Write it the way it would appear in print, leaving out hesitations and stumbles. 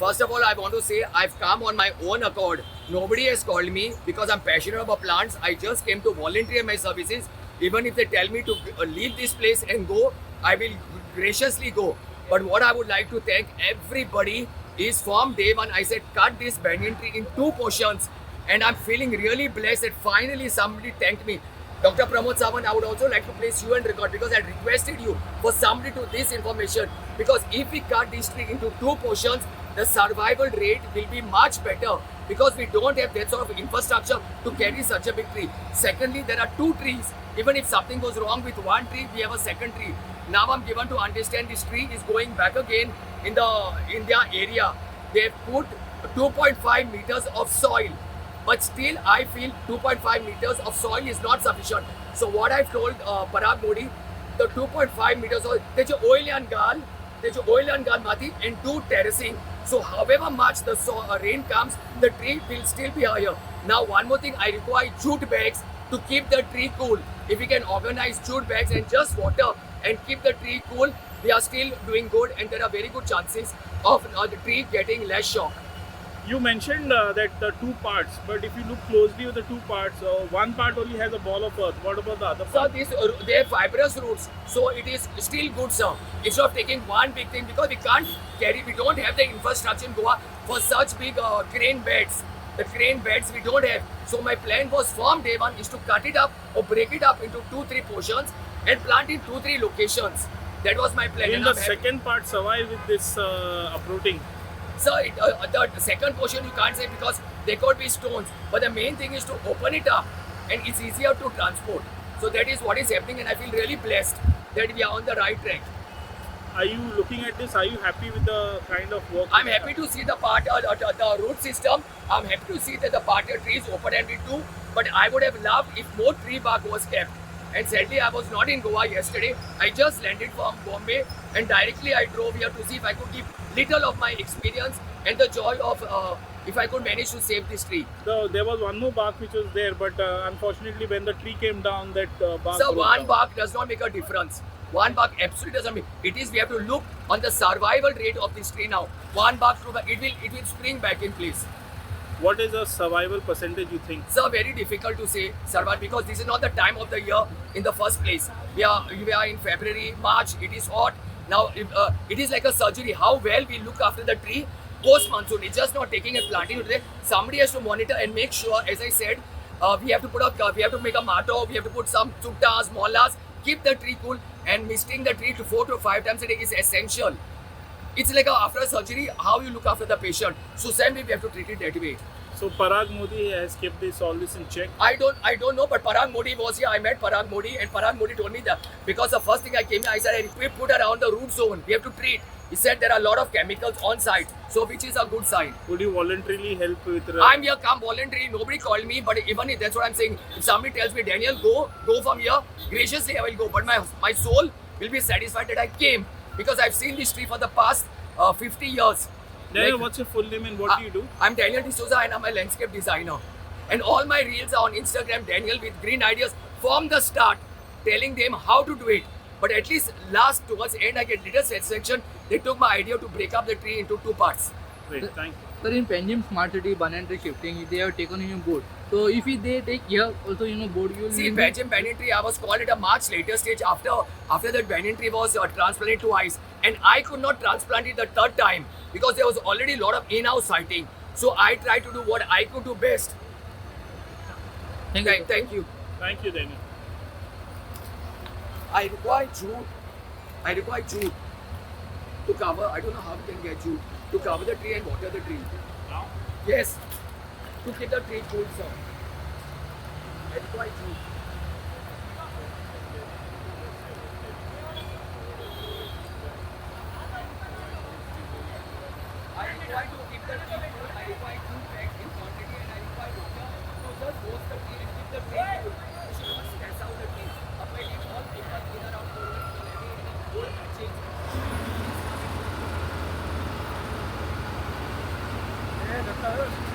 First of all, I want to say I've come on my own accord. Nobody has called me because I'm passionate about plants. I just came to volunteer my services. Even if they tell me to leave this place and go, I will graciously go. But what I would like to thank everybody is from day one, I said cut this banyan tree in 2 portions. And I'm feeling really blessed that finally somebody thanked me. Dr. Pramod Sawant, I would also like to place you on record because I requested you for somebody to this information. Because if we cut this tree into 2 portions, the survival rate will be much better because we don't have that sort of infrastructure to carry such a big tree. Secondly, there are 2 trees. Even if something goes wrong with 1 tree, we have a second tree. Now I'm given to understand this tree is going back again in their area. They've put 2.5 meters of soil. But still, I feel 2.5 meters of soil is not sufficient. So what I've told Parag Modi, the 2.5 meters of there's oil and gal mati and do terracing. So however much the rain comes, the tree will still be higher. Now one more thing, I require jute bags to keep the tree cool. If we can organize jute bags and just water and keep the tree cool, we are still doing good and there are very good chances of the tree getting less shock. You mentioned that the 2 parts, but if you look closely with the 2 parts, one part only has a ball of earth. What about the other part? So they have fibrous roots, so it is still good, sir. Instead of taking one big thing, because we don't have the infrastructure in Goa for such big crane beds. The crane beds we don't have. So my plan was from day one is to cut it up or break it up into 2-3 portions and plant in 2-3 locations. That was my plan. Will the second part survive with this uprooting? So the second portion you can't say because there could be stones. But the main thing is to open it up and it's easier to transport. So that is what is happening and I feel really blessed that we are on the right track. Are you looking at this? Are you happy with the kind of work? I'm happy to see the root system. I'm happy to see that the part tree is open and we do. But I would have loved if more tree bark was kept. And sadly, I was not in Goa yesterday. I just landed from Bombay and directly I drove here to see if I could give little of my experience and the joy of if I could manage to save this tree. There was one more bark which was there, but unfortunately when the tree came down, that bark... So one bark does not make a difference. One bark absolutely doesn't make. It is we have to look on the survival rate of this tree now. One bark, it will spring back in place. What is the survival percentage you think? Sir, very difficult to say survival because this is not the time of the year in the first place. We are in February, March, it is hot. Now, it is like a surgery. How well we look after the tree post-monsoon. It's just not taking a planting today. Somebody has to monitor and make sure, as I said, we have to make a motto, we have to put some suttas, mollas, keep the tree cool and misting the tree to 4 to 5 times a day is essential. It's like after a surgery, how you look after the patient. So same way we have to treat it that way. So Parag Modi has kept all this in check? I don't know, but Parag Modi was here. I met Parag Modi and Parag Modi told me that because the first thing I came here, I said, we put around the root zone. We have to treat. He said there are a lot of chemicals on site, so which is a good sign. Would you voluntarily help with... I'm here, come voluntarily. Nobody called me, but even if that's what I'm saying. If somebody tells me, Daniel, go from here, graciously I will go. But my soul will be satisfied that I came because I've seen this tree for the past 50 years. Daniel, what's your full name and what do you do? I'm Daniel D'Souza and I'm a landscape designer. And all my reels are on Instagram, Daniel with green ideas from the start, telling them how to do it. But at least towards the end, I get little satisfaction. They took my idea to break up the tree into 2 parts. Great, thank you. Sir, in Panjim Smart City, banyan tree shifting, they have taken in a board. So if they take here also, board, you will... See, Panjim banyan tree, I was called at a much later stage after that banyan tree was transplanted twice. And I could not transplant it the 3rd time because there was already a lot of in-house sighting. So I tried to do what I could do best. Thank you. Thank you. Thank you, Daniel. I require jute to cover. I don't know how we can get jute to cover the tree and water the tree. Now? Yes, to keep the tree cool, sir. I require jute. I require to keep the tree cool. I require jute bags in quantity and I require water to just roast the tree and keep the tree cool. You should not stress out the tree. Apply it all papers in around 4 whole patching. Yeah, that's